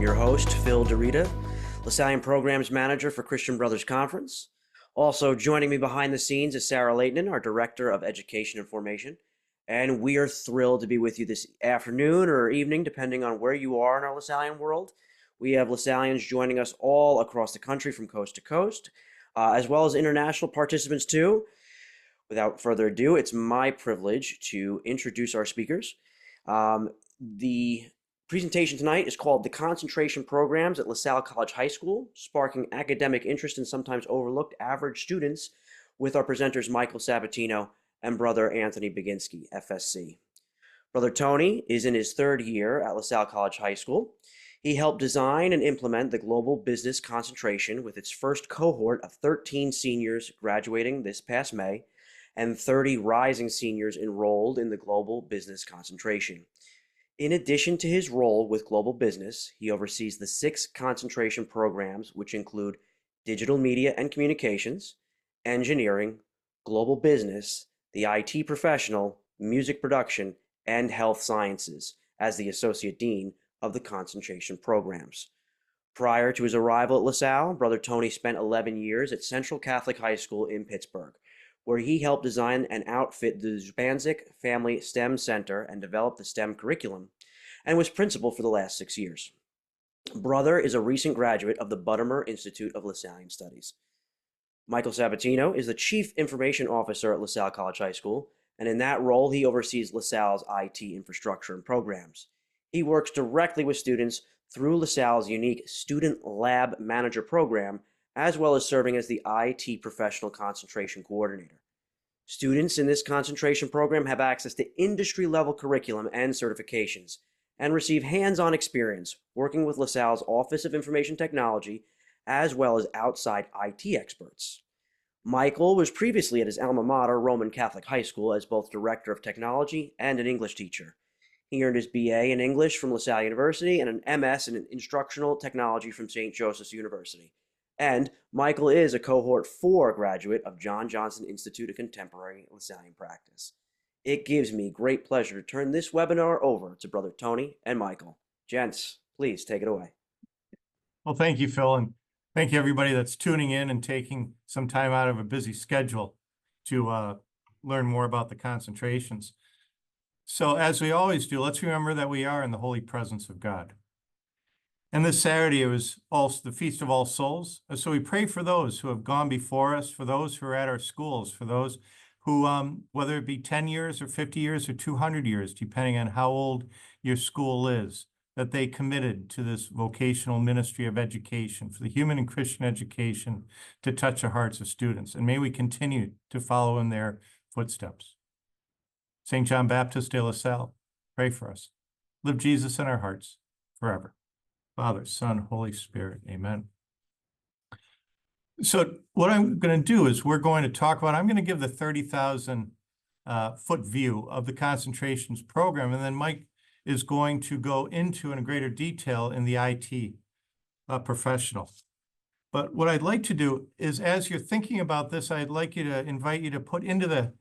your host, Phil DeRita, Lasallian Programs Manager for Christian Brothers Conference. Also joining me behind the scenes is Sarah Leighton, our Director of Education and Formation. And we are thrilled to be with you this afternoon or evening, depending on where you are in our Lasallian world. We have Lasallians joining us all across the country from coast to coast, as well as international participants too. Without further ado, it's my privilege to introduce our speakers. The presentation tonight is called The Concentration Programs at Salle College High School, Sparking Academic Interest in Sometimes Overlooked Average Students, with our presenters Michael Sabatino and Brother Anthony Baginski, FSC. Brother Tony is in his third year at Salle College High School. He helped design and implement the Global Business Concentration with its first cohort of 13 seniors graduating this past May and 30 rising seniors enrolled in the Global Business Concentration. In addition to his role with Global Business, he oversees the 6 concentration programs, which include Digital Media and Communications, Engineering, Global Business, the IT Professional, Music Production, and Health Sciences, as the Associate Dean of the concentration programs. Prior to his arrival at LaSalle, Brother Tony spent 11 years at Central Catholic High School in Pittsburgh, where he helped design and outfit the Zubanzik Family STEM Center and develop the STEM curriculum, and was principal for the last 6 years. Brother is a recent graduate of the Buttermer Institute of Lasallian Studies. Michael Sabatino is the Chief Information Officer at LaSalle College High School, and in that role, he oversees LaSalle's IT infrastructure and programs. He works directly with students through LaSalle's unique Student Lab Manager program, as well as serving as the IT Professional Concentration Coordinator. Students in this concentration program have access to industry-level curriculum and certifications, and receive hands-on experience working with LaSalle's Office of Information Technology, as well as outside IT experts. Michael was previously at his alma mater, Roman Catholic High School, as both Director of Technology and an English teacher. He earned his BA in English from LaSalle University and an MS in Instructional Technology from St. Joseph's University. And Michael is a Cohort 4 graduate of John Johnson Institute of Contemporary Lasallian Practice. It gives me great pleasure to turn this webinar over to Brother Tony and Michael. Gents, please take it away. Well, thank you, Phil, and thank you everybody that's tuning in and taking some time out of a busy schedule to learn more about the concentrations. So as we always do, let's remember that we are in the holy presence of God. And this Saturday, it was also the Feast of All Souls. So we pray for those who have gone before us, for those who are at our schools, for those who, whether it be 10 years or 50 years or 200 years, depending on how old your school is, that they committed to this vocational ministry of education, for the human and Christian education to touch the hearts of students. And may we continue to follow in their footsteps. St. John Baptist de La Salle, pray for us. Live Jesus in our hearts forever. Father, Son, Holy Spirit, amen. So what I'm going to do is I'm going to give the 30,000 foot view of the concentrations program, and then Mike is going to go into in greater detail in the IT professional. But what I'd like to do is, as you're thinking about this, I'd like to invite you to put into the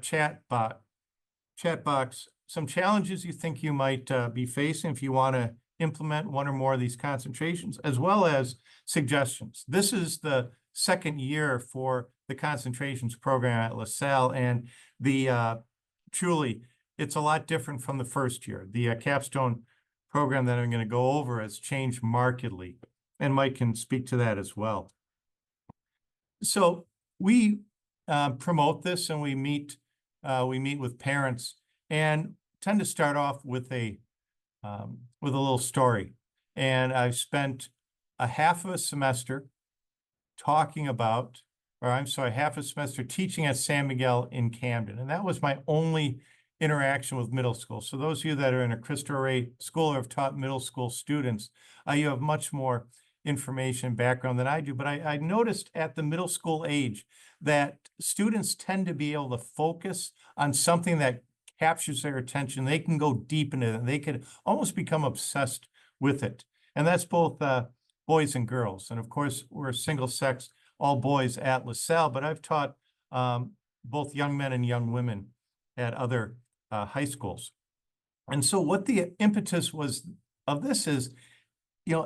chat box some challenges you think you might be facing if you want to implement one or more of these concentrations, as well as suggestions. This is the second year for the concentrations program at LaSalle, and truly, it's a lot different from the first year. The capstone program that I'm going to go over has changed markedly, and Mike can speak to that as well. So we promote this, and we meet with parents, and tend to start off with a little story. And I've spent half a semester teaching at San Miguel in Camden. And that was my only interaction with middle school. So those of you that are in a Cristo Rey school or have taught middle school students, you have much more information and background than I do. But I noticed at the middle school age that students tend to be able to focus on something that captures their attention. They can go deep into it, and they could almost become obsessed with it. And that's both boys and girls. And of course, we're single sex, all boys at LaSalle, but I've taught both young men and young women at other high schools. And so what the impetus was of this is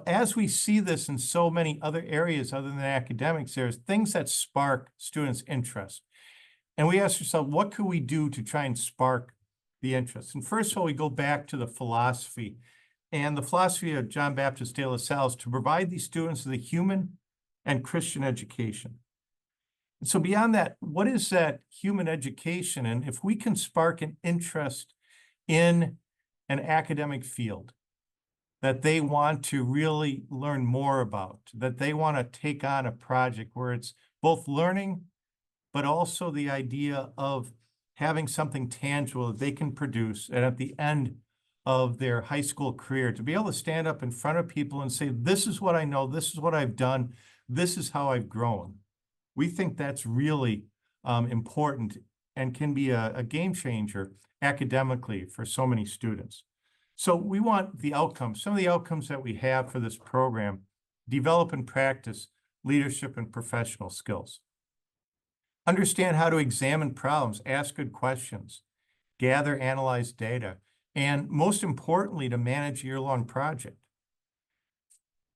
as we see this in so many other areas other than academics, there's things that spark students' interest. And we ask ourselves, what could we do to try and spark the interest? And first of all, we go back to the philosophy. And the philosophy of John Baptist de La Salle is to provide these students with a human and Christian education. And so beyond that, what is that human education? And if we can spark an interest in an academic field that they want to really learn more about, that they want to take on a project where it's both learning, but also the idea of having something tangible that they can produce, and at the end of their high school career, to be able to stand up in front of people and say, this is what I know, this is what I've done, this is how I've grown. We think that's really important and can be a game changer academically for so many students. So we want the outcomes, some of the outcomes that we have for this program: develop and practice leadership and professional skills. Understand how to examine problems, ask good questions, gather, analyze data, and most importantly, to manage a year-long project.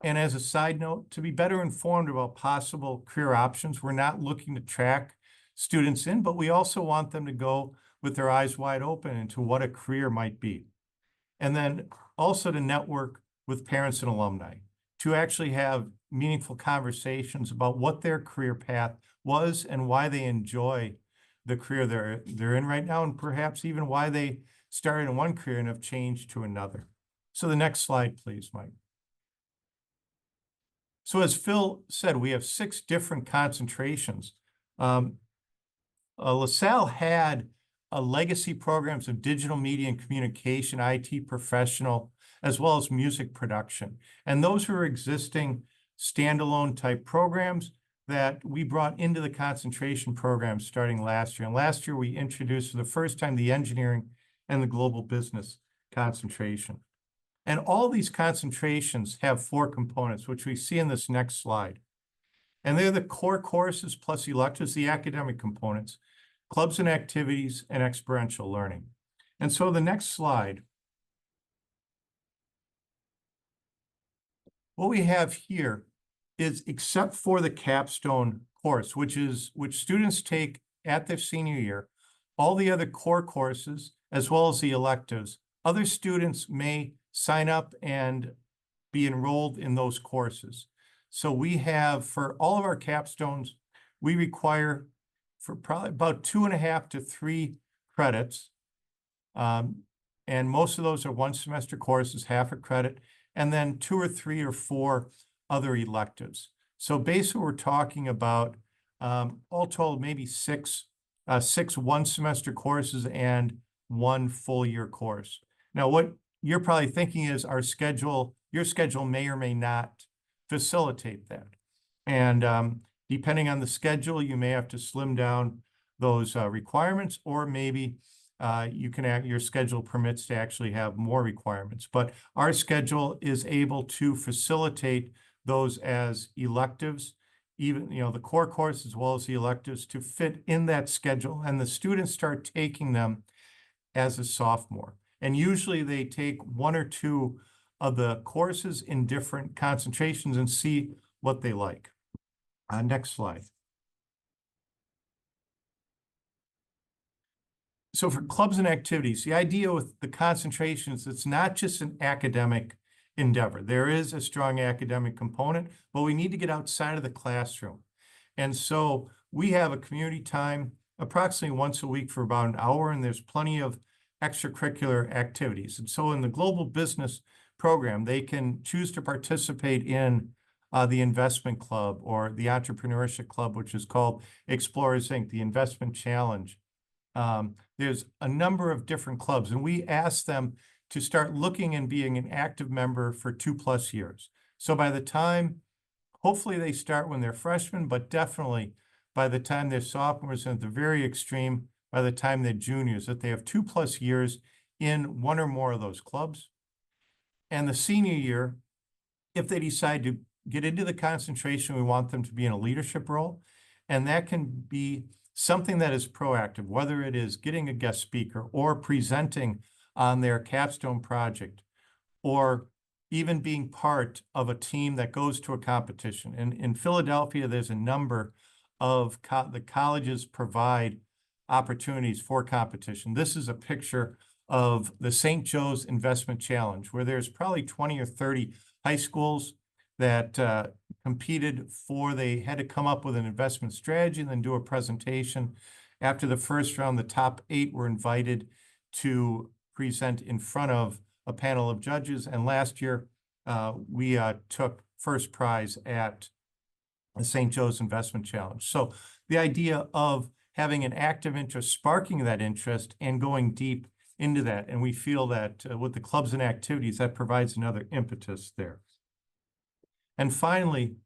And as a side note, to be better informed about possible career options, we're not looking to track students in, but we also want them to go with their eyes wide open into what a career might be. And then also to network with parents and alumni, to actually have meaningful conversations about what their career path was and why they enjoy the career they're in right now, and perhaps even why they started in one career and have changed to another. So the next slide, please, Mike. So as Phil said, we have 6 different concentrations. LaSalle had legacy programs of digital media and communication, IT professional, as well as music production. And those were existing standalone type programs that we brought into the concentration program starting last year. And last year, we introduced for the first time the engineering and the global business concentration. And all these concentrations have 4 components, which we see in this next slide. And they're the core courses plus electives, the academic components, clubs and activities, and experiential learning. And so the next slide, what we have here is, except for the capstone course, which students take at their senior year, all the other core courses, as well as the electives, other students may sign up and be enrolled in those courses. So we have, for all of our capstones, we require for probably about 2.5 to 3 credits. And most of those are 1 semester courses, half a credit, and then 2 or 3 or 4 other electives. So basically we're talking about, all told, maybe 6 1 semester courses and 1 full year course. Now, what you're probably thinking is your schedule may or may not facilitate that. And depending on the schedule, you may have to slim down those requirements, or maybe your schedule permits to actually have more requirements. But our schedule is able to facilitate those as electives, even the core course as well as the electives, to fit in that schedule. And the students start taking them as a sophomore. And usually they take 1 or 2 of the courses in different concentrations and see what they like. Next slide. So for clubs and activities, the idea with the concentrations, it's not just an academic endeavor. There is a strong academic component, but we need to get outside of the classroom. And so we have a community time approximately once a week for about an hour, and there's plenty of extracurricular activities. And so in the global business program, they can choose to participate in the investment club or the entrepreneurship club, which is called Explorers Inc., the investment challenge. There's a number of different clubs, and we ask them to start looking and being an active member for 2+ years. So by the time, hopefully they start when they're freshmen, but definitely by the time they're sophomores, and at the very extreme, by the time they're juniors, that they have 2+ years in 1 or more of those clubs. And the senior year, if they decide to get into the concentration, we want them to be in a leadership role. And that can be something that is proactive, whether it is getting a guest speaker or presenting on their capstone project, or even being part of a team that goes to a competition. And in Philadelphia, there's a number of the colleges provide opportunities for competition. This is a picture of the St. Joe's Investment Challenge, where there's probably 20 or 30 high schools that competed for, they had to come up with an investment strategy and then do a presentation. After the first round, the top 8 were invited to present in front of a panel of judges. And last year, we took first prize at the St. Joe's Investment Challenge. So the idea of having an active interest, sparking that interest and going deep into that. And we feel that with the clubs and activities, that provides another impetus there. And finally,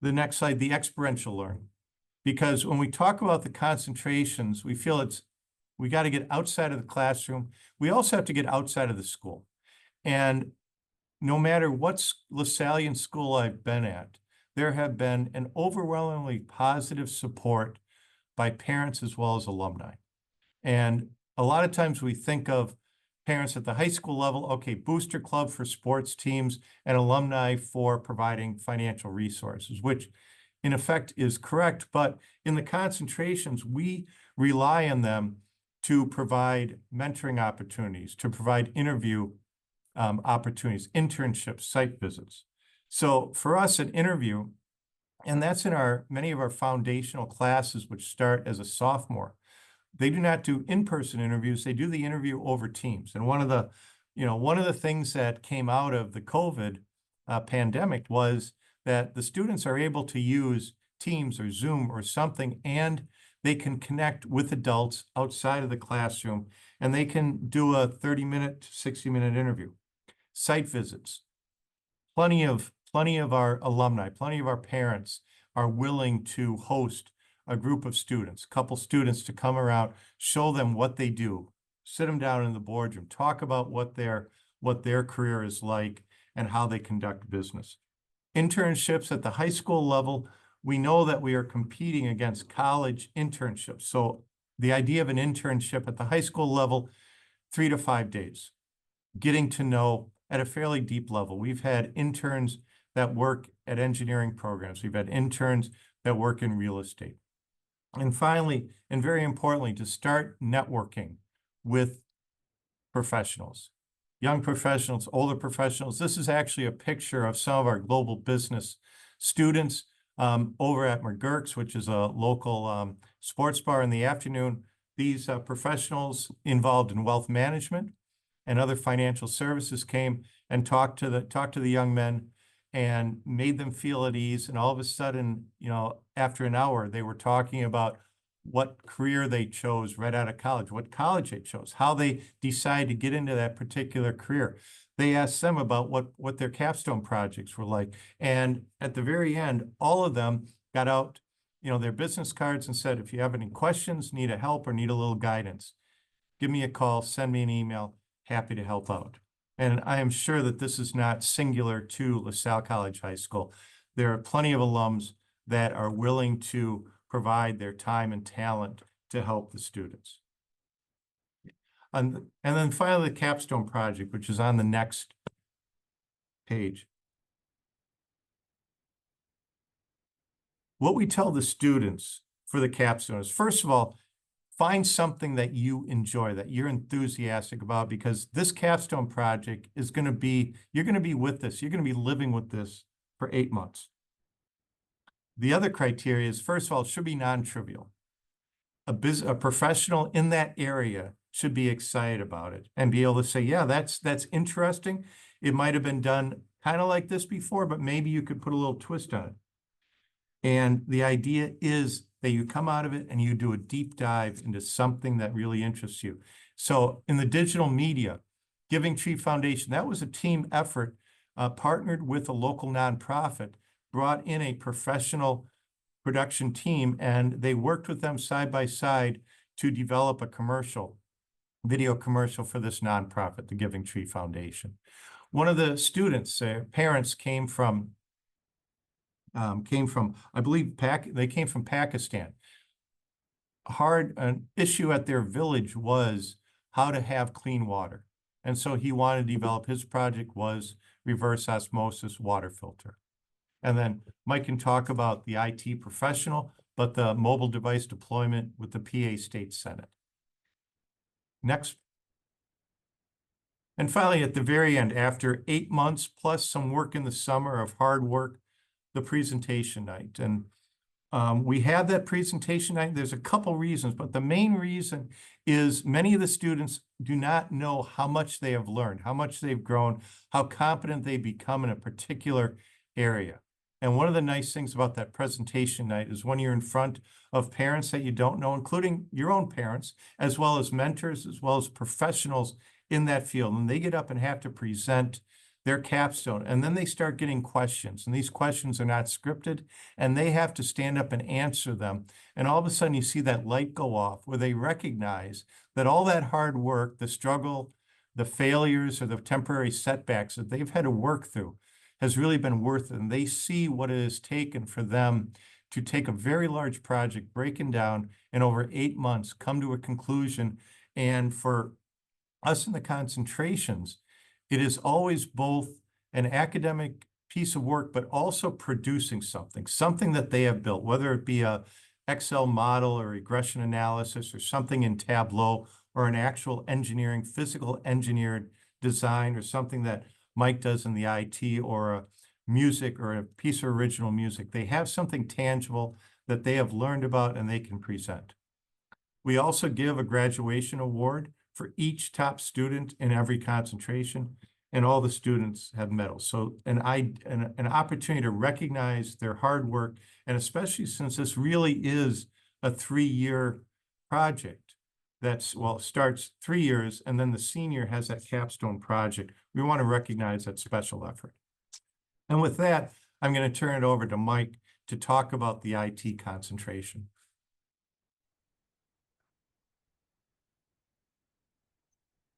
the next slide, the experiential learning. Because when we talk about the concentrations, we feel we got to get outside of the classroom. We also have to get outside of the school. And no matter what Lasallian school I've been at, there have been an overwhelmingly positive support by parents as well as alumni. And a lot of times we think of parents at the high school level, okay, booster club for sports teams and alumni for providing financial resources, which in effect is correct. But in the concentrations, we rely on them to provide mentoring opportunities, to provide interview opportunities, internships, site visits. So for us, an interview, and that's in many of our foundational classes, which start as a sophomore. They do not do in-person interviews. They do the interview over Teams. And one of the things that came out of the COVID pandemic was that the students are able to use Teams or Zoom or something, and they can connect with adults outside of the classroom, and they can do a 30-minute to 60-minute interview. Site visits. Plenty of our alumni, plenty of our parents are willing to host a group of students, a couple students to come around, show them what they do, sit them down in the boardroom, talk about what their career is like and how they conduct business. Internships at the high school level, we know that we are competing against college internships. So the idea of an internship at the high school level, 3 to 5 days, getting to know at a fairly deep level. We've had interns that work at engineering programs. We've had interns that work in real estate. And finally, and very importantly, to start networking with professionals, young professionals, older professionals. This is actually a picture of some of our global business students over at McGurk's, which is a local sports bar in the afternoon. These professionals involved in wealth management and other financial services came and talked to the young men and made them feel at ease. And all of a sudden, after an hour, they were talking about what career they chose right out of college, what college they chose, how they decided to get into that particular career. They asked them about what their capstone projects were like. And at the very end, all of them got out, their business cards and said, if you have any questions, need a help or need a little guidance, give me a call, send me an email, happy to help out. And I am sure that this is not singular to LaSalle College High School. There are plenty of alums that are willing to provide their time and talent to help the students. And then finally, the capstone project, which is on the next page. What we tell the students for the capstone is, first of all, find something that you enjoy, that you're enthusiastic about, because this capstone project is going to be, you're going to be with this, you're going to be living with this for 8 months. The other criteria is, first of all, it should be non-trivial. A professional in that area should be excited about it and be able to say, yeah, that's interesting. It might have been done kind of like this before, but maybe you could put a little twist on it. And the idea is that you come out of it and you do a deep dive into something that really interests you. So in the digital media, Giving Tree Foundation, that was a team effort, partnered with a local nonprofit, brought in a professional production team, and they worked with them side by side to develop a video commercial for this nonprofit, the Giving Tree Foundation. One of the students, parents came from, I believe, they came from Pakistan. An issue at their village was how to have clean water. And so he wanted to develop, his project was reverse osmosis water filter. And then Mike can talk about the IT professional, but the mobile device deployment with the PA State Senate. Next. And finally, at the very end, after 8 months plus some work in the summer of hard work, the presentation night. And we had that presentation night. There's a couple reasons, but the main reason is many of the students do not know how much they have learned, how much they've grown, how competent they become in a particular area. And one of the nice things about that presentation night is when you're in front of parents that you don't know, including your own parents, as well as mentors, as well as professionals in that field, and they get up and have to present their capstone, and then they start getting questions, and these questions are not scripted, and they have to stand up and answer them. And all of a sudden you see that light go off where they recognize that all that hard work, the struggle, the failures, or the temporary setbacks that they've had to work through has really been worth it. And they see what it has taken for them to take a very large project, breaking down in over 8 months, come to a conclusion. And for us in the concentrations, it is always both an academic piece of work, but also producing something that they have built, whether it be a Excel model or regression analysis or something in Tableau or an actual engineering, physical engineered design or something that Mike does in the IT or a music or a piece of original music. They have something tangible that they have learned about and they can present. We also give a graduation award for each top student in every concentration, and all the students have medals. So an opportunity to recognize their hard work, and especially since this really is a 3-year project that's, well, starts 3 years, and then the senior has that capstone project. We want to recognize that special effort. And with that, I'm going to turn it over to Mike to talk about the IT concentration.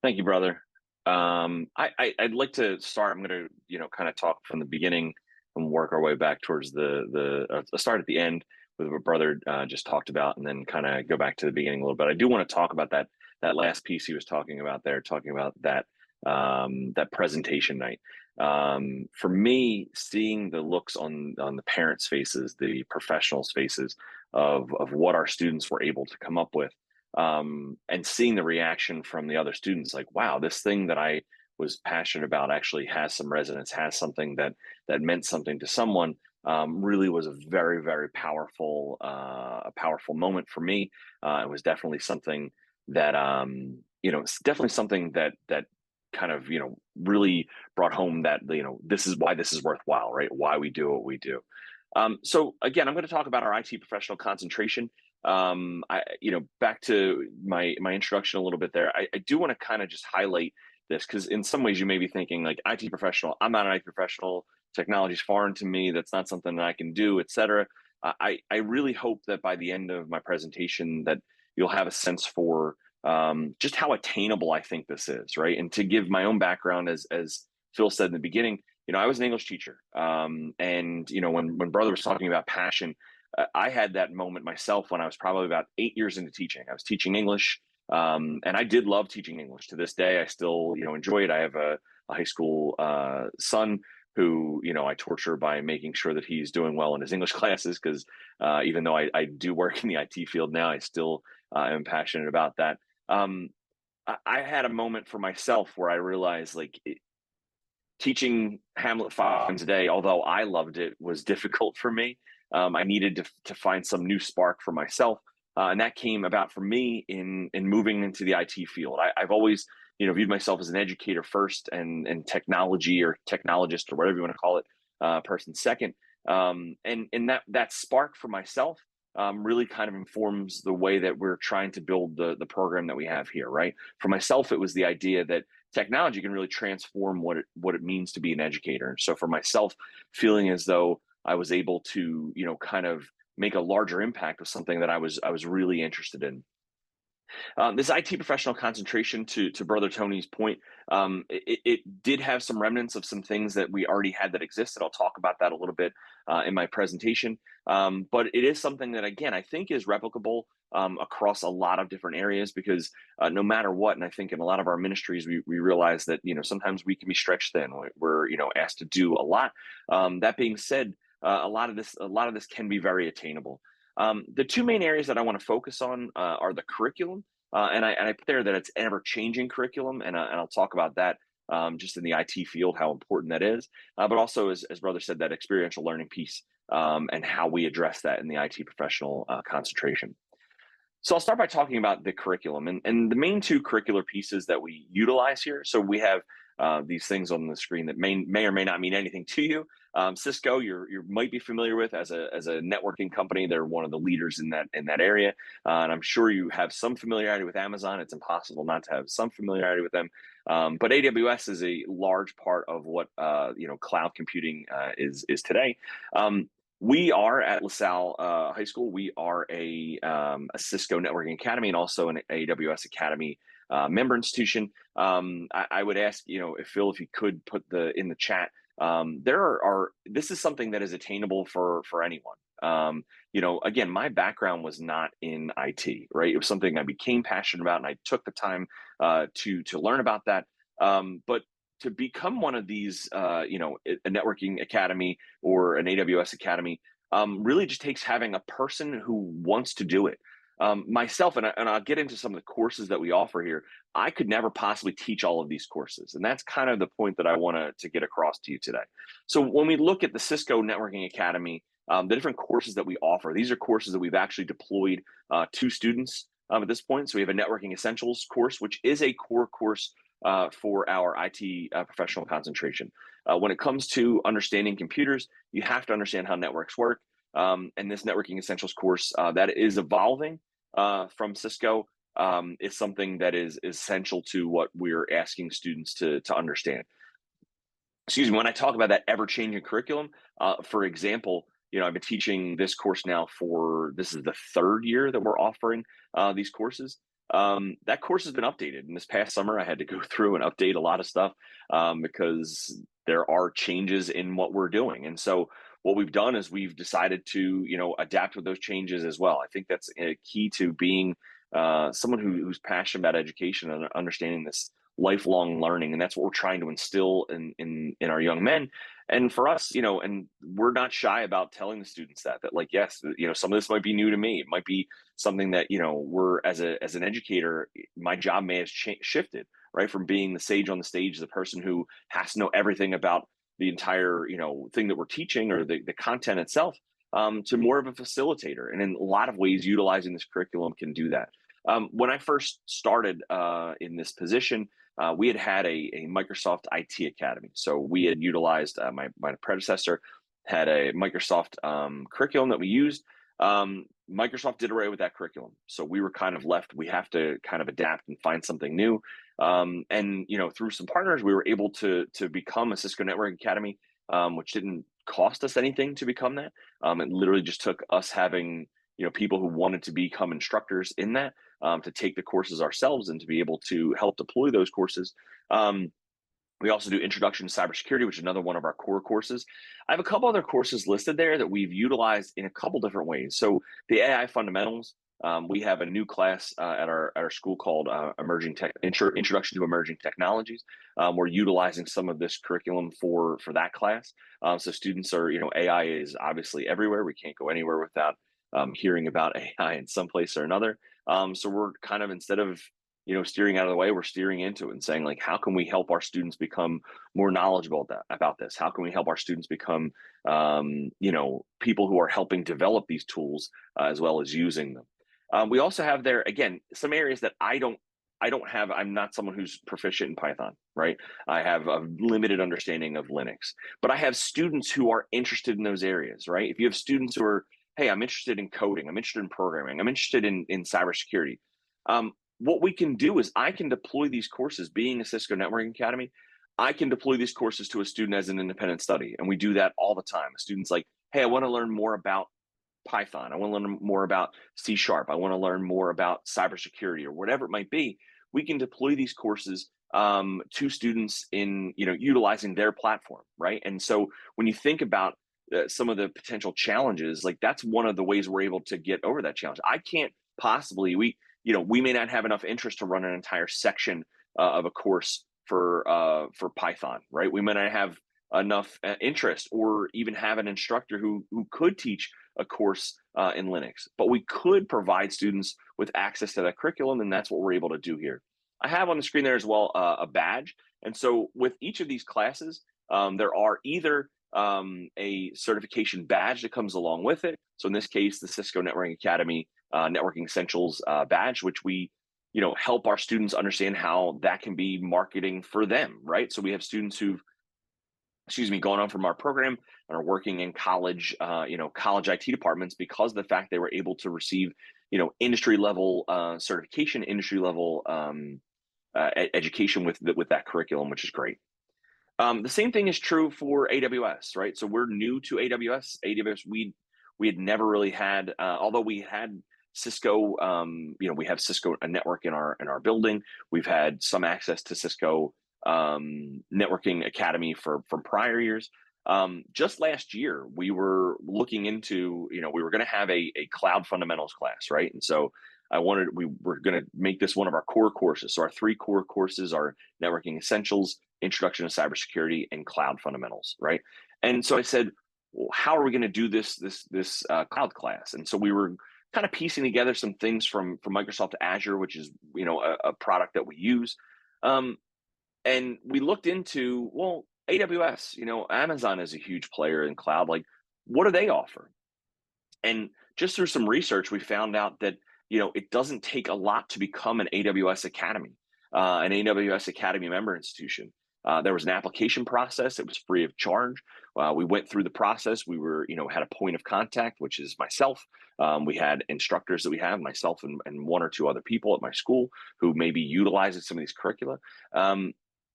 Thank you, brother. I'd like to start. I'm going to, kind of talk from the beginning and work our way back towards the start at the end with what brother just talked about, and then kind of go back to the beginning a little bit. I do want to talk about that last piece he was talking about there, talking about that that presentation night. For me, seeing the looks on the parents' faces, the professionals' faces of what our students were able to come up with. And seeing the reaction from the other students, like, wow, this thing that I was passionate about actually has some resonance, has something that meant something to someone, really was a very, very powerful, a powerful moment for me. It was definitely something that, it's definitely something that kind of, really brought home that, this is why this is worthwhile, right? Why we do what we do. So again, I'm going to talk about our IT professional concentration. Back to my introduction a little bit there. I do want to kind of just highlight this because in some ways you may be thinking like IT professional. I'm not an IT professional. Technology is foreign to me. That's not something that I can do, etc. I really hope that by the end of my presentation that you'll have a sense for just how attainable I think this is, right? And to give my own background, as Phil said in the beginning, I was an English teacher, and when brother was talking about passion. I had that moment myself when I was probably about 8 years into teaching. I was teaching English, and I did love teaching English. To this day, I still, enjoy it. I have a high school son who, I torture by making sure that he's doing well in his English classes because even though I do work in the IT field now, I still am passionate about that. I had a moment for myself where I realized teaching Hamlet 5 times a day, although I loved it, was difficult for me. I needed to find some new spark for myself. And that came about for me in moving into the IT field. I've always, viewed myself as an educator first and technology or technologist or whatever you want to call it, person second. And that spark for myself really kind of informs the way that we're trying to build the program that we have here, right? For myself, it was the idea that technology can really transform what it means to be an educator. So for myself, feeling as though I was able to, kind of make a larger impact with something that I was really interested in. This IT professional concentration, to Brother Tony's point, it did have some remnants of some things that we already had that existed. I'll talk about that a little bit in my presentation. But it is something that, again, I think is replicable across a lot of different areas, because no matter what, and I think in a lot of our ministries, we realize that, sometimes we can be stretched thin. We're, asked to do a lot. That being said, a lot of this can be very attainable. The two main areas that I want to focus on are the curriculum, and I put there that it's ever changing curriculum, and I'll talk about that just in the IT field, how important that is, but also, as Brother said, that experiential learning piece, and how we address that in the IT professional concentration. So I'll start by talking about the curriculum, and the main two curricular pieces that we utilize here. So we have these things on the screen that may or may not mean anything to you. Cisco, you might be familiar with as a networking company. They're one of the leaders in that area, and I'm sure you have some familiarity with Amazon. It's impossible not to have some familiarity with them. But AWS is a large part of what cloud computing is today. We are at Lasalle High School. We are a Cisco networking academy and also an AWS Academy member institution. I would ask, if Phil, if you could put in the chat, this is something that is attainable for anyone. Again, my background was not in IT, right? It was something I became passionate about, and I took the time to learn about that. But to become one of these, a networking academy or an AWS academy, really just takes having a person who wants to do it. Myself, and I'll get into some of the courses that we offer here, I could never possibly teach all of these courses. And that's kind of the point that I want to get across to you today. So when we look at the Cisco Networking Academy, the different courses that we offer, these are courses that we've actually deployed to students at this point. So we have a Networking Essentials course, which is a core course for our IT professional concentration. When it comes to understanding computers, you have to understand how networks work. And this Networking Essentials course that is evolving from Cisco is something that is essential to what we're asking students to understand. Excuse me, when I talk about that ever-changing curriculum, for example, I've been teaching this course now this is the third year that we're offering these courses. That course has been updated. And this past summer, I had to go through and update a lot of stuff because there are changes in what we're doing. And so what we've done is we've decided to, adapt with those changes as well. I think that's a key to being someone who's passionate about education and understanding this lifelong learning. And that's what we're trying to instill in our young men. And for us, and we're not shy about telling the students that like, yes, some of this might be new to me. It might be something that, we're as an educator, my job may have shifted, right? From being the sage on the stage, the person who has to know everything about the entire, thing that we're teaching or the content itself, to more of a facilitator. And in a lot of ways, utilizing this curriculum can do that. When I first started in this position, we had a Microsoft IT Academy. So we had utilized, my predecessor had a Microsoft curriculum that we used. Microsoft did away with that curriculum. So we were kind of left, we have to kind of adapt and find something new. And, through some partners, we were able to become a Cisco Network Academy, which didn't cost us anything to become that. It literally just took us having, people who wanted to become instructors in that, to take the courses ourselves and to be able to help deploy those courses. We also do Introduction to Cybersecurity, which is another one of our core courses. I have a couple other courses listed there that we've utilized in a couple different ways. So the AI Fundamentals, we have a new class at our school called Introduction to Emerging Technologies. We're utilizing some of this curriculum for that class. So students are, AI is obviously everywhere. We can't go anywhere without hearing about AI in some place or another. So we're kind of, instead of steering out of the way, we're steering into it and saying, like, how can we help our students become more knowledgeable about this? How can we help our students become, people who are helping develop these tools as well as using them? We also have there, again, some areas that I don't have. I'm not someone who's proficient in Python, right? I have a limited understanding of Linux, but I have students who are interested in those areas, right? If you have students who are, hey, I'm interested in coding, I'm interested in programming, I'm interested in cybersecurity. What we can do is I can deploy these courses, being a Cisco Networking Academy, I can deploy these courses to a student as an independent study. And we do that all the time. A student's like, hey, I want to learn more about Python. I want to learn more about C#. I want to learn more about cybersecurity or whatever it might be. We can deploy these courses to students in, utilizing their platform, right? And so when you think about some of the potential challenges, like that's one of the ways we're able to get over that challenge. I can't possibly, we may not have enough interest to run an entire section of a course for Python, right? We may not have enough interest or even have an instructor who could teach a course in Linux, but we could provide students with access to that curriculum, and that's what we're able to do here. I have on the screen there as well a badge, and so with each of these classes, there are either a certification badge that comes along with it. So in this case, the Cisco Networking Academy Networking Essentials badge, which we help our students understand how that can be marketing for them, right? So we have students who've gone on from our program and are working in college, college IT departments because of the fact they were able to receive, industry level certification, industry level education with that curriculum, which is great. The same thing is true for AWS, right? So we're new to AWS. We had never really had, although we had Cisco, we have Cisco network in our building. We've had some access to Cisco Networking Academy from prior years. Just last year, we were looking into, we were going to have a cloud fundamentals class, right? And so we were going to make this one of our core courses. So our 3 core courses are Networking Essentials, Introduction to Cybersecurity, and Cloud Fundamentals, right? And so I said, well, how are we going to do this cloud class? And so we were kind of piecing together some things from Microsoft Azure, which is a product that we use. And we looked into, well, AWS, Amazon is a huge player in cloud. Like, what do they offer? And just through some research, we found out that, it doesn't take a lot to become an AWS Academy, an AWS Academy member institution. There was an application process. It was free of charge. We went through the process. We were, had a point of contact, which is myself. We had instructors that we have, myself and 1 or 2 other people at my school who maybe utilizing some of these curricula.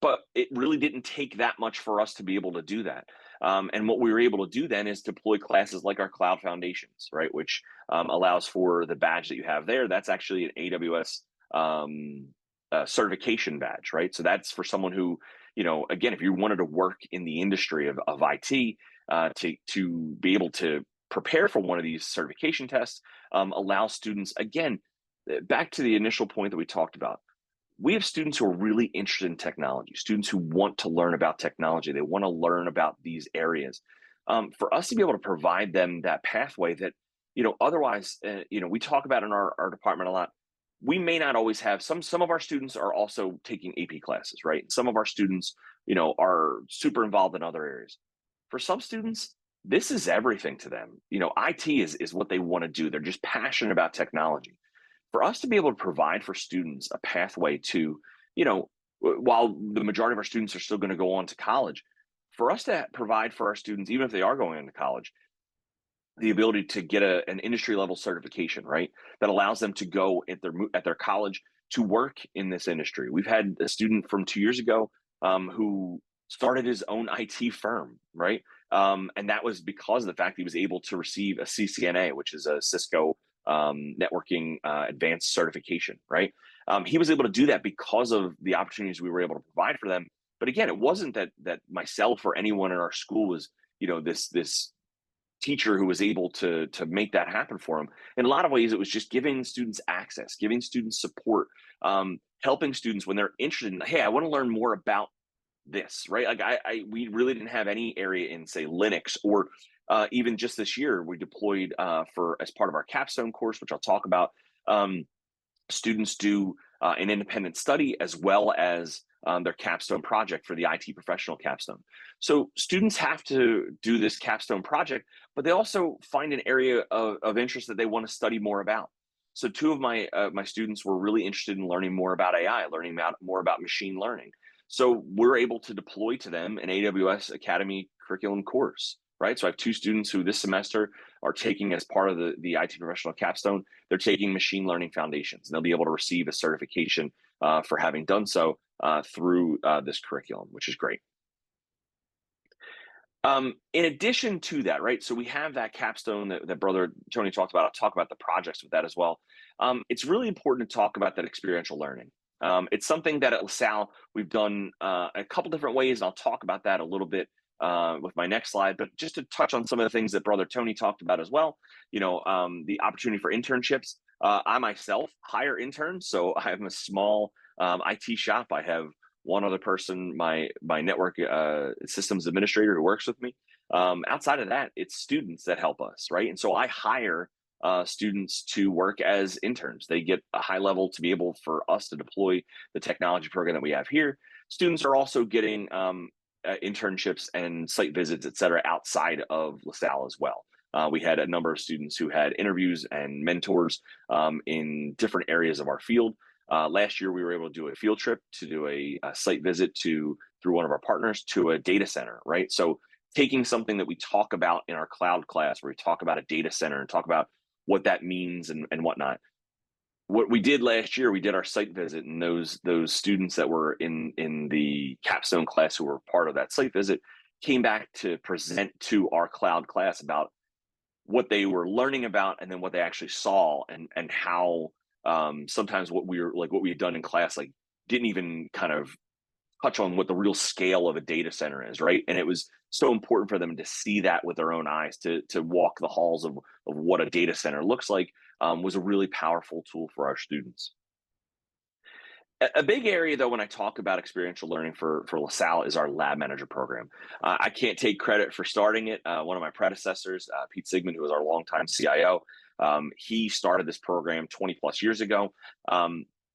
But it really didn't take that much for us to be able to do that. And what we were able to do then is deploy classes like our Cloud Foundations, right? Which allows for the badge that you have there. That's actually an AWS certification badge, right? So that's for someone who, again, if you wanted to work in the industry of IT, to be able to prepare for one of these certification tests, allows students, again, back to the initial point that we talked about. We have students who are really interested in technology, students who want to learn about technology. They want to learn about these areas. For us to be able to provide them that pathway that, otherwise, we talk about in our department a lot. We may not always have some of our students are also taking AP classes, right? Some of our students, are super involved in other areas. For some students, this is everything to them. IT is what they want to do. They're just passionate about technology. For us to be able to provide for students a pathway to, while the majority of our students are still going to go on to college, for us to provide for our students, even if they are going into college, the ability to get an industry level certification, right? That allows them to go at their college to work in this industry. We've had a student from 2 years ago who started his own IT firm, right? And that was because of the fact he was able to receive a CCNA, which is a Cisco networking advanced certification, right? He was able to do that because of the opportunities we were able to provide for them. But again, it wasn't that myself or anyone in our school was, this teacher who was able to make that happen for him. In a lot of ways, it was just giving students access, giving students support, helping students when they're interested in, hey, I want to learn more about this, right? Like we really didn't have any area in, say, Linux, or even just this year, we deployed as part of our capstone course, which I'll talk about. Students do an independent study as well as their capstone project for the IT professional capstone. So students have to do this capstone project, but they also find an area of interest that they want to study more about. So 2 of my students were really interested in learning more about AI, learning more about machine learning. So we're able to deploy to them an AWS Academy curriculum course, right? So I have 2 students who this semester are taking, as part of the IT professional capstone, they're taking machine learning foundations, and they'll be able to receive a certification for having done so through this curriculum, which is great. In addition to that, right? So we have that capstone that Brother Tony talked about. I'll talk about the projects with that as well. It's really important to talk about that experiential learning. It's something that at LaSalle we've done a couple different ways, and I'll talk about that a little bit with my next slide. But just to touch on some of the things that Brother Tony talked about as well, the opportunity for internships. I myself hire interns, so I have a small IT shop. I have one other person, my network systems administrator who works with me. Outside of that, it's students that help us, right? And so I hire students to work as interns. They get a high level to be able for us to deploy the technology program that we have here. Students are also getting internships and site visits, et cetera, outside of LaSalle as well. We had a number of students who had interviews and mentors in different areas of our field. Last year, we were able to do a field trip to do a site visit through one of our partners to a data center, right? So taking something that we talk about in our cloud class, where we talk about a data center and talk about what that means and whatnot. What we did last year, we did our site visit, and those students that were in the capstone class who were part of that site visit came back to present to our cloud class about what they were learning about, and then what they actually saw, and how sometimes what we had done in class didn't even kind of touch on what the real scale of a data center is, right? And it was so important for them to see that with their own eyes, to walk the halls of what a data center looks like, was a really powerful tool for our students. A big area, though, when I talk about experiential learning for LaSalle is our lab manager program. I can't take credit for starting it. One of my predecessors, Pete Sigmund, who was our longtime CIO, he started this program 20 plus years ago.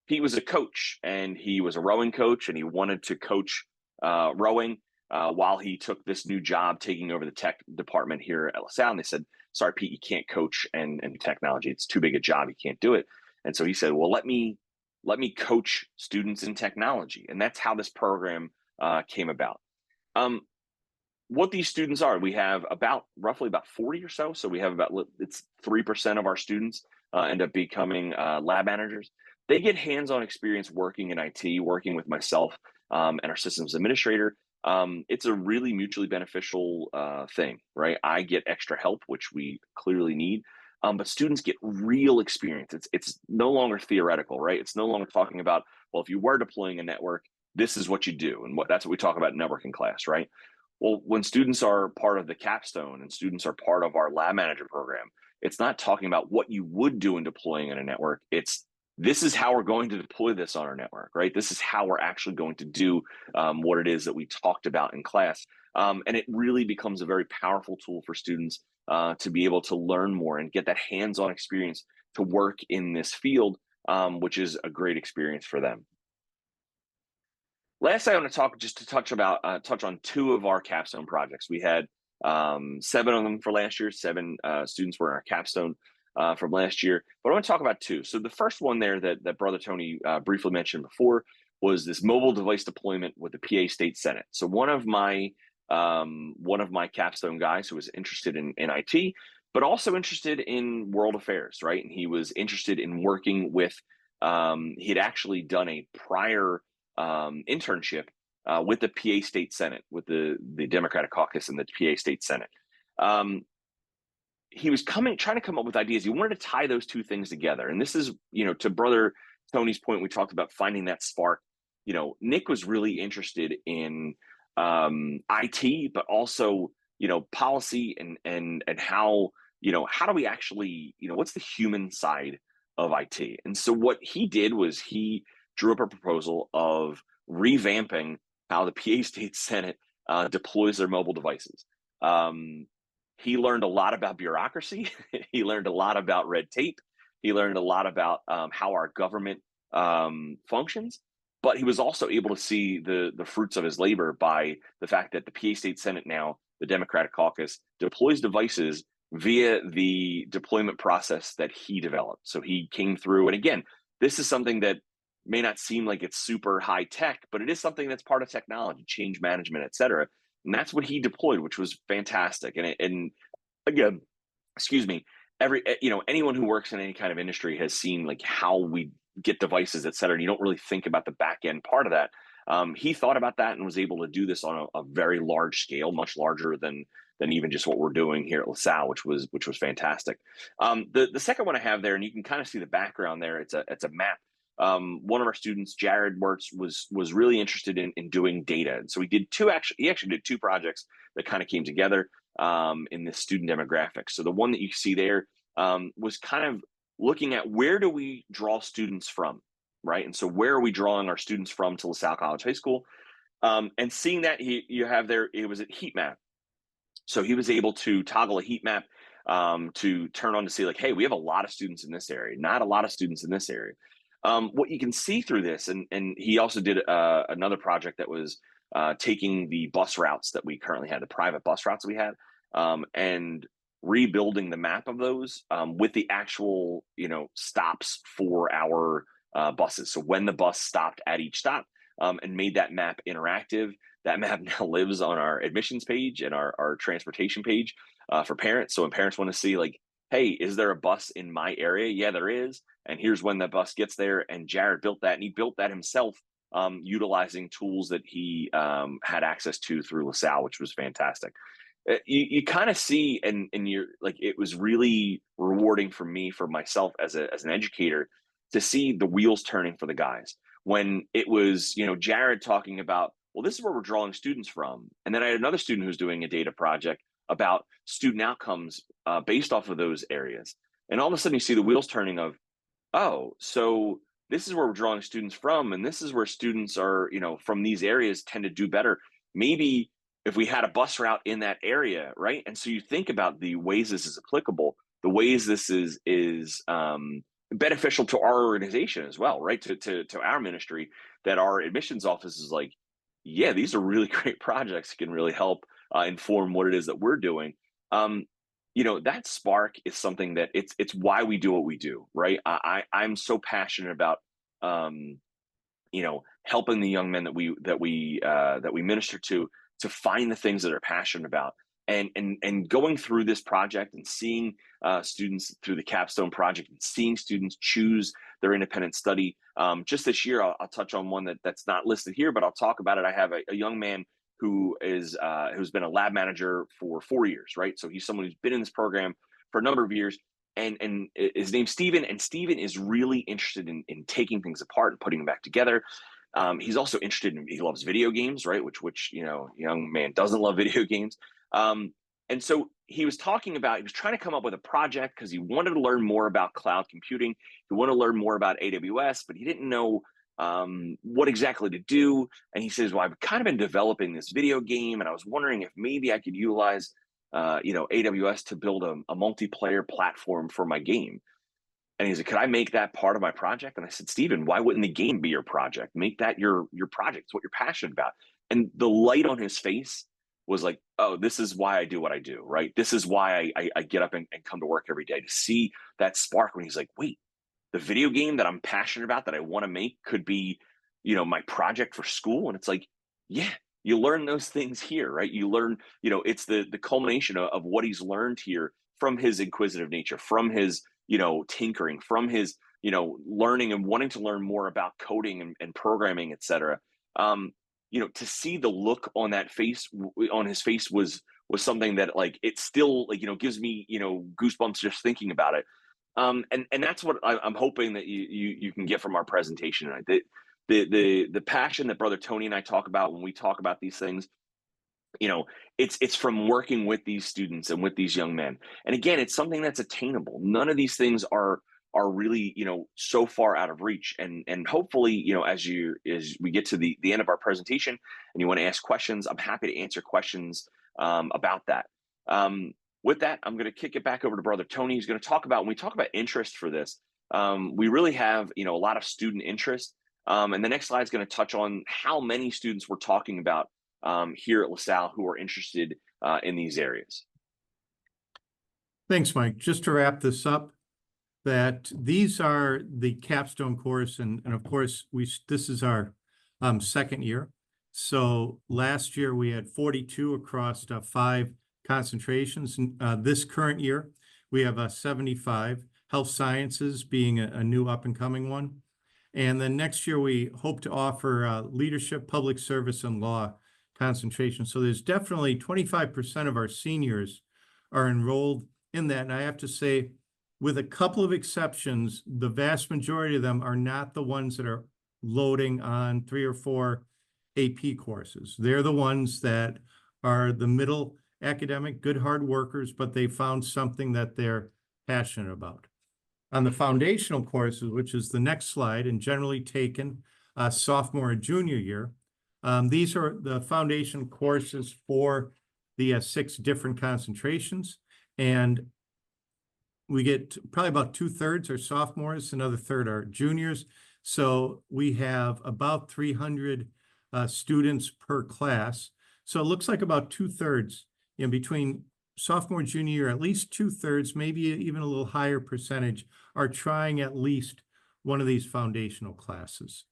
Pete was a coach, and he was a rowing coach, and he wanted to coach rowing while he took this new job taking over the tech department here at LaSalle. And they said, sorry, Pete, you can't coach and technology. It's too big a job. You can't do it. And so he said, well, let me coach students in technology. And that's how this program came about. What these students are, we have roughly about 40 or so. So we have it's 3% of our students end up becoming lab managers. They get hands-on experience working in IT, working with myself and our systems administrator. It's a really mutually beneficial thing, right? I get extra help, which we clearly need. But students get real experience. It's no longer theoretical, right? It's no longer talking about, well, if you were deploying a network, this is what you do. And that's what we talk about in networking class, right? Well, when students are part of the capstone and students are part of our lab manager program, it's not talking about what you would do in deploying in a network. This is how we're going to deploy this on our network, right? This is how we're actually going to do what it is that we talked about in class. And it really becomes a very powerful tool for students to be able to learn more and get that hands-on experience to work in this field, which is a great experience for them. Last, I want to touch on two of our capstone projects. We had 7 of them for last year. 7 students were in our capstone from last year, but I want to talk about 2. So the first one there that Brother Tony briefly mentioned before was this mobile device deployment with the PA State Senate. So one of my capstone guys who was interested in IT, but also interested in world affairs, right? And he was interested in working with, he had actually done a prior internship with the PA State Senate, with the Democratic caucus and the PA State Senate. He was trying to come up with ideas. He wanted to tie those two things together. And this is, to Brother Tony's point, we talked about finding that spark. Nick was really interested in IT, but also, policy and how, how do we actually, what's the human side of IT? And so what he did was he drew up a proposal of revamping how the PA State Senate deploys their mobile devices. He learned a lot about bureaucracy. He learned a lot about red tape. He learned a lot about how our government functions. But he was also able to see the fruits of his labor by the fact that the PA State Senate now, the Democratic caucus, deploys devices via the deployment process that he developed. So he came through, and again, this is something that may not seem like it's super high tech, but it is something that's part of technology, change management, et cetera. And that's what he deployed, which was fantastic. And again, excuse me, anyone who works in any kind of industry has seen how we get devices, et cetera. And you don't really think about the back end part of that. He thought about that and was able to do this on a very large scale, much larger than even just what we're doing here at LaSalle, which was fantastic. The second one I have there, and you can kind of see the background there. It's a map. One of our students, Jared Wertz, was really interested in doing data, and so he actually did two projects that kind of came together in this student demographic. So the one that you see there was kind of looking at where do we draw students from, right? And so where are we drawing our students from to LaSalle College High School? And seeing that you have there, it was a heat map. So he was able to toggle a heat map to turn on to see like, hey, we have a lot of students in this area, not a lot of students in this area. What you can see through this, and he also did another project that was taking the bus routes that we currently had, the private bus routes that we had, and rebuilding the map of those with the actual, stops for our buses. So when the bus stopped at each stop, and made that map interactive. That map now lives on our admissions page and our transportation page for parents. So when parents want to see like, hey, is there a bus in my area? Yeah, there is. And here's when the bus gets there. And Jared built that, and he built that himself utilizing tools that he had access to through LaSalle, which was fantastic. You kind of see, and you're like, it was really rewarding for me, for myself as an educator, to see the wheels turning for the guys. When it was, Jared talking about, well, this is where we're drawing students from. And then I had another student who's doing a data project about student outcomes based off of those areas. And all of a sudden you see the wheels turning of, oh, so this is where we're drawing students from. And this is where students are, from these areas tend to do better. Maybe if we had a bus route in that area, right? And so you think about the ways this is applicable, the ways this is beneficial to our organization as well, right? To our ministry, that our admissions office is like, yeah, these are really great projects that can really help inform what it is that we're doing. That spark is something that it's why we do what we do, right? I'm so passionate about helping the young men that we minister to find the things that they're passionate about. And going through this project and seeing students through the capstone project and seeing students choose their independent study. Just this year, I'll touch on one that's not listed here, but I'll talk about it. I have a young man who is who's been a lab manager for 4 years, right? So he's someone who's been in this program for a number of years, and his name's Steven, and Steven is really interested in taking things apart and putting them back together. He's also interested he loves video games, right? Which young man doesn't love video games. And so he was trying to come up with a project because he wanted to learn more about cloud computing. He wanted to learn more about AWS, but he didn't know what exactly to do. And he says, well, I've kind of been developing this video game, and I was wondering if maybe I could utilize, AWS to build a multiplayer platform for my game. And he's like, could I make that part of my project? And I said, Steven, why wouldn't the game be your project? Make that your project. It's what you're passionate about. And the light on his face was like, oh, this is why I do what I do, right? This is why I get up and come to work every day, to see that spark when he's like, wait, the video game that I'm passionate about, that I want to make, could be, my project for school. And it's like, yeah, you learn those things here, right? You learn, it's the culmination of what he's learned here from his inquisitive nature, from his, tinkering, from his, learning and wanting to learn more about coding and programming, et cetera. To see the look on his face was something that, like, it still, like, gives me, goosebumps just thinking about it. And that's what I'm hoping that you can get from our presentation tonight. The passion that Brother Tony and I talk about when we talk about these things, it's from working with these students and with these young men. And again, it's something that's attainable. None of these things are really, so far out of reach. And hopefully, as we get to the end of our presentation and you want to ask questions, I'm happy to answer questions about that. With that, I'm going to kick it back over to Brother Tony. He's going to talk about, when we talk about interest for this, we really have, a lot of student interest. And the next slide is going to touch on how many students we're talking about here at LaSalle who are interested in these areas. Thanks, Mike. Just to wrap this up, that these are the capstone course, and of course this is our second year. So last year we had 42 across 5 concentrations. This current year we have 75, health sciences being a new up and coming one. And then next year, we hope to offer leadership, public service, and law concentration. So there's definitely 25% of our seniors are enrolled in that. And I have to say, with a couple of exceptions, the vast majority of them are not the ones that are loading on 3 or 4 AP courses. They're the ones that are the middle academic, good hard workers, but they found something that they're passionate about. On the foundational courses, which is the next slide, and generally taken sophomore and junior year, these are the foundation courses for the 6 different concentrations. And we get probably about 2/3 are sophomores, another third are juniors. So we have about 300 students per class. So it looks like about 2/3 in between sophomore and junior year, at least 2/3, maybe even a little higher percentage, are trying at least one of these foundational classes.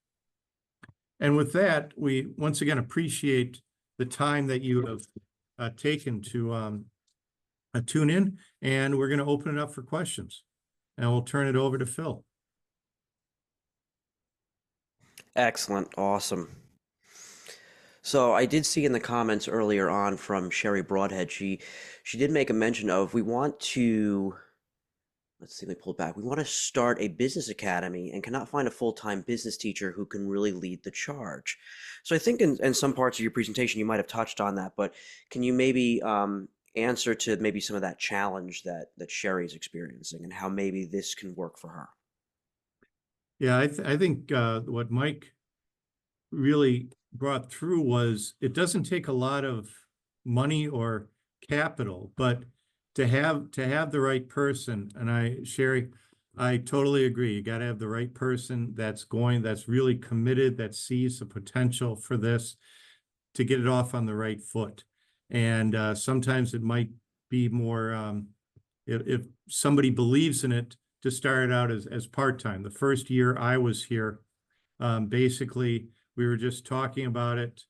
And with that, we once again appreciate the time that you have taken to tune in, and we're going to open it up for questions. And we'll turn it over to Phil. Excellent. Awesome. So I did see in the comments earlier on from Sherry Broadhead, she did make a mention of we want to, let's see, let me pull it back. We want to start a business academy and cannot find a full-time business teacher who can really lead the charge. So I think in some parts of your presentation, you might have touched on that, but can you maybe answer to maybe some of that challenge that Sherry's experiencing and how maybe this can work for her? Yeah, I think what Mike really brought through was it doesn't take a lot of money or capital, but to have the right person, and Sherry, I totally agree. You got to have the right person that's really committed, that sees the potential for this to get it off on the right foot. And sometimes it might be more if somebody believes in it, to start it out as part-time. The first year I was here, basically we were just talking about it.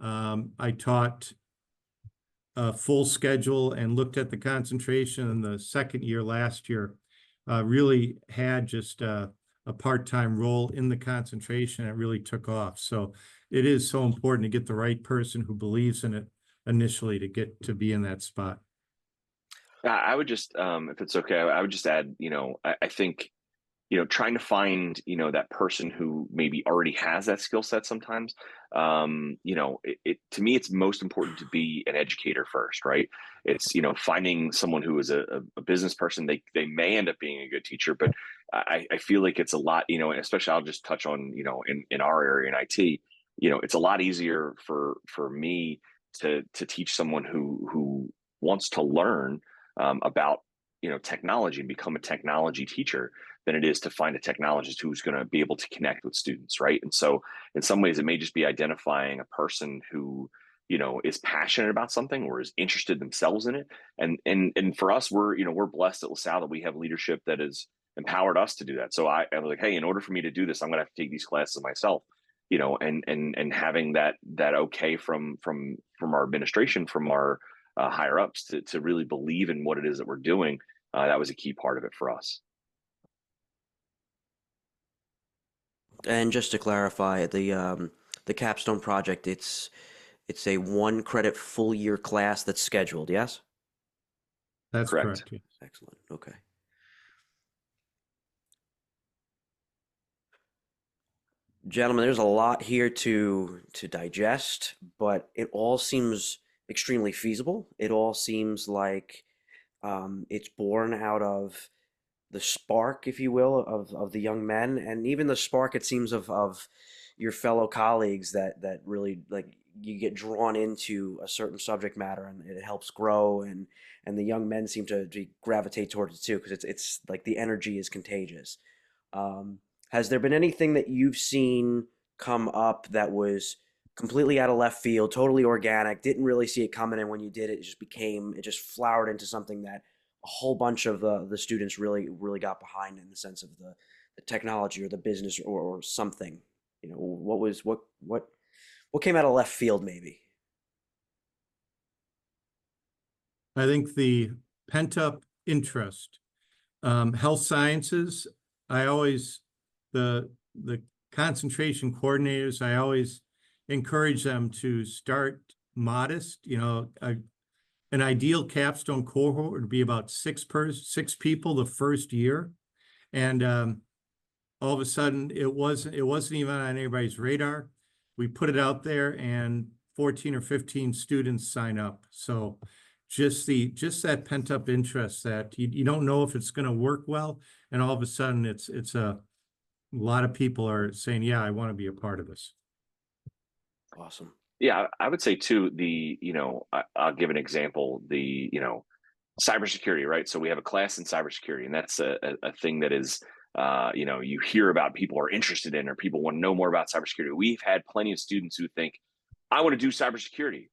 I taught a full schedule and looked at the concentration. And the second year last year, really had just a part-time role in the concentration. It really took off. So it is so important to get the right person who believes in it initially to get to be in that spot. I would just, if it's okay, I would just add, I think, trying to find, that person who maybe already has that skill set sometimes, to me, it's most important to be an educator first, right? It's, finding someone who is a business person, they may end up being a good teacher, but I feel like it's a lot, and especially I'll just touch on, in our area in IT, it's a lot easier for me to teach someone who wants to learn about technology and become a technology teacher than it is to find a technologist who's going to be able to connect with students, right? And so in some ways it may just be identifying a person who is passionate about something or is interested themselves in it. And for us, we're blessed at LaSalle that we have leadership that has empowered us to do that. So I was like, hey, in order for me to do this, I'm going to have to take these classes myself, and having that okay from our administration, from our higher ups to really believe in what it is that we're doing. That was a key part of it for us. And just to clarify, the capstone project, it's a 1 credit full year class that's scheduled, yes? That's correct. Yes. Excellent. Okay. Gentlemen, there's a lot here to digest, but it all seems extremely feasible. It all seems like it's born out of the spark, if you will, of the young men, and even the spark, it seems, of your fellow colleagues that really, like, you get drawn into a certain subject matter and it helps grow, and the young men seem to gravitate towards it too, because it's like the energy is contagious. Has there been anything that you've seen come up that was completely out of left field, totally organic, didn't really see it coming, and when you did it, it just flowered into something that a whole bunch of the students really got behind, in the sense of the technology or the business, or something? What came out of left field maybe? I think the pent-up interest, health sciences, the the concentration coordinators, I always encourage them to start modest. An ideal capstone cohort would be about six people the first year. And all of a sudden it wasn't even on anybody's radar. We put it out there and 14 or 15 students sign up. So just that pent up interest that you don't know if it's going to work well. And all of a sudden it's a lot of people are saying, yeah, I want to be a part of this. Awesome. Yeah, I would say too, I'll give an example, cybersecurity, right? So we have a class in cybersecurity, and that's a thing that is, you hear about, people are interested in, or people want to know more about cybersecurity. We've had plenty of students who think, I want to do cybersecurity.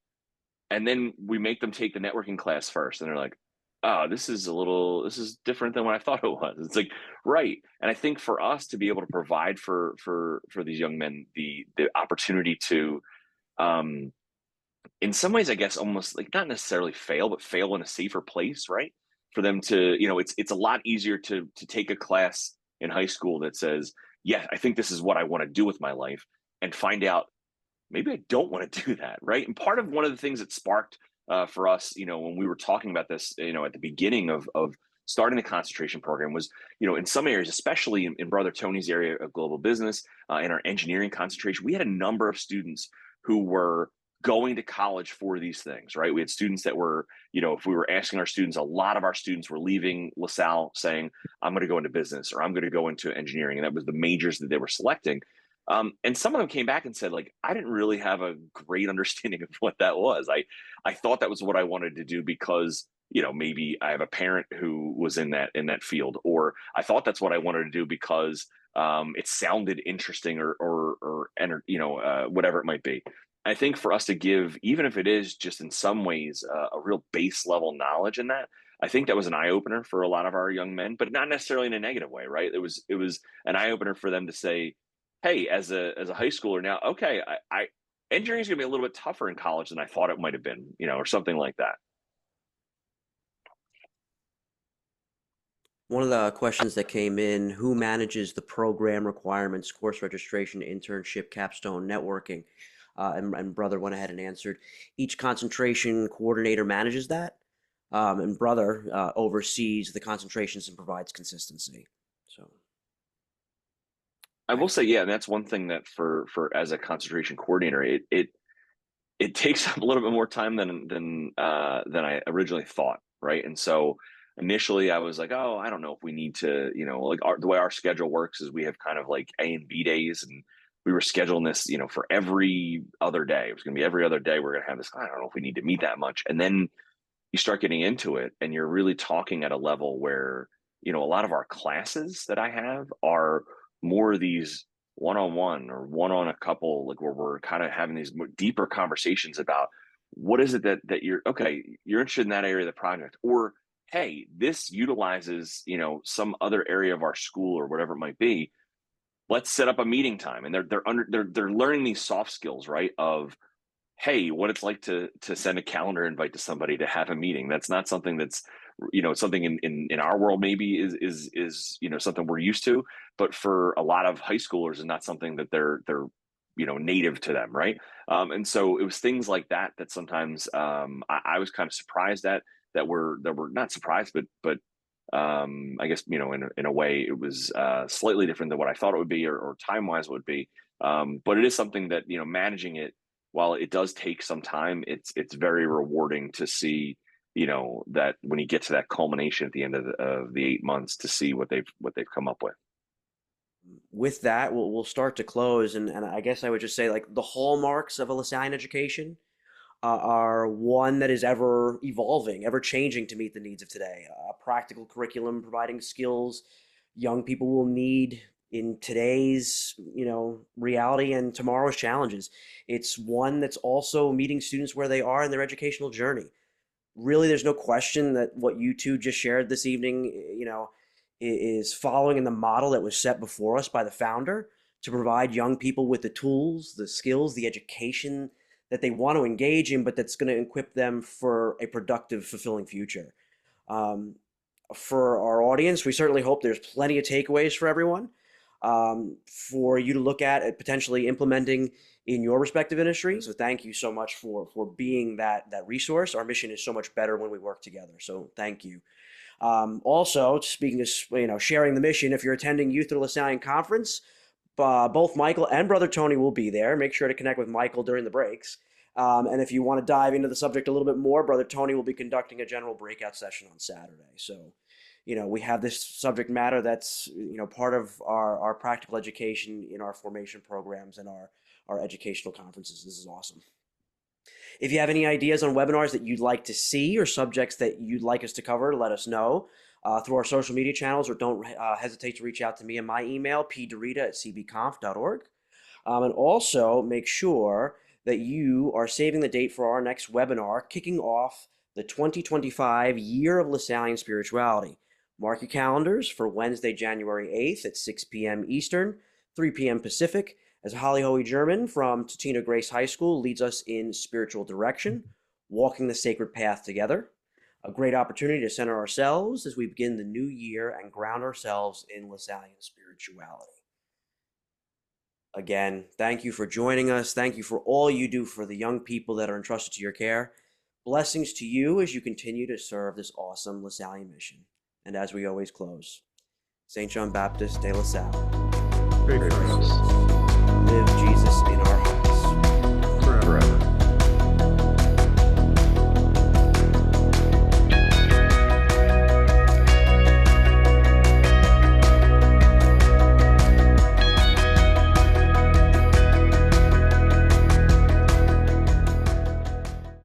And then we make them take the networking class first, and they're like, oh, this is different than what I thought it was. It's like, right. And I think for us to be able to provide for these young men the opportunity to, in some ways, I guess, almost like not necessarily fail, but fail in a safer place, right? For them to, it's a lot easier to take a class in high school that says, yeah, I think this is what I want to do with my life, and find out maybe I don't want to do that, right? And part of one of the things that sparked for us, when we were talking about this, at the beginning of starting the concentration program was, in some areas, especially in Brother Tony's area of global business, in our engineering concentration, we had a number of students who were going to college for these things, right? We had students that were, if we were asking our students, a lot of our students were leaving LaSalle saying, I'm going to go into business, or I'm going to go into engineering. And that was the majors that they were selecting. And some of them came back and said, like, I didn't really have a great understanding of what that was. I thought that was what I wanted to do because, maybe I have a parent who was in that field, or I thought that's what I wanted to do because it sounded interesting, or whatever it might be. I think for us to give, even if it is just in some ways a real base level knowledge in that, I think that was an eye opener for a lot of our young men, but not necessarily in a negative way, right? It was an eye opener for them to say, hey, as a high schooler now, okay, I engineering is going to be a little bit tougher in college than I thought it might have been, or something like that. One of the questions that came in, who manages the program requirements, course registration, internship, capstone, networking? And Brother went ahead and answered. Each concentration coordinator manages that, and Brother oversees the concentrations and provides consistency. So I will say, yeah, and that's one thing that for as a concentration coordinator, it takes up a little bit more time than I originally thought, right? And so initially I was like, oh, I don't know if we need to, like the way our schedule works is we have kind of like A and B days, and we were scheduling this, for every other day. It was going to be every other day we're going to have this. I don't know if we need to meet that much. And then you start getting into it, and you're really talking at a level where, a lot of our classes that I have are more of these one-on-one or one-on a couple, like where we're kind of having these more deeper conversations about what is it that you're interested in that area of the project, or hey, this utilizes, some other area of our school or whatever it might be. Let's set up a meeting time. And they're learning these soft skills, right? Of, hey, what it's like to send a calendar invite to somebody to have a meeting. That's not something that's, something in our world maybe is something we're used to, but for a lot of high schoolers is not something that they're native to them, right? And so it was things like that sometimes I was kind of surprised that we're not surprised, but I guess in a way it was slightly different than what I thought it would be, or time wise would be. But it is something that managing it, while it does take some time, it's very rewarding to see, that when you get to that culmination at the end of the 8 months, to see what they've come up with. with that, we'll start to close, and I guess I would just say, like, the hallmarks of a Lasallian education are one that is ever evolving, ever changing to meet the needs of today. A practical curriculum providing skills young people will need in today's, reality and tomorrow's challenges. It's one that's also meeting students where they are in their educational journey. Really, there's no question that what you two just shared this evening, is following in the model that was set before us by the founder to provide young people with the tools, the skills, the education that they want to engage in, but that's going to equip them for a productive, fulfilling future. Um, for our audience, we certainly hope there's plenty of takeaways for everyone. for you to look at potentially implementing in your respective industry. So thank you so much for being that resource. Our mission is so much better when we work together. So thank you. Also, speaking of sharing the mission, if you're attending Youth of the Lasallian Conference, both Michael and Brother Tony will be there. Make sure to connect with Michael during the breaks. And if you want to dive into the subject a little bit more, Brother Tony will be conducting a general breakout session on Saturday. So, we have this subject matter that's, part of our practical education in our formation programs and our educational conferences. This is awesome. If you have any ideas on webinars that you'd like to see or subjects that you'd like us to cover, let us know through our social media channels, or don't hesitate to reach out to me in my email, pderita@cbconf.org. And also make sure that you are saving the date for our next webinar, kicking off the 2025 Year of Lasallian Spirituality. Mark your calendars for Wednesday, January 8th at 6 p.m. Eastern, 3 p.m. Pacific, as Holly Hoey German from Tatina Grace High School leads us in spiritual direction, walking the sacred path together. A great opportunity to center ourselves as we begin the new year and ground ourselves in Lasallian spirituality. Again, thank you for joining us. Thank you for all you do for the young people that are entrusted to your care. Blessings to you as you continue to serve this awesome Lasallian mission. And as we always close, St. John Baptist de La Salle. Great.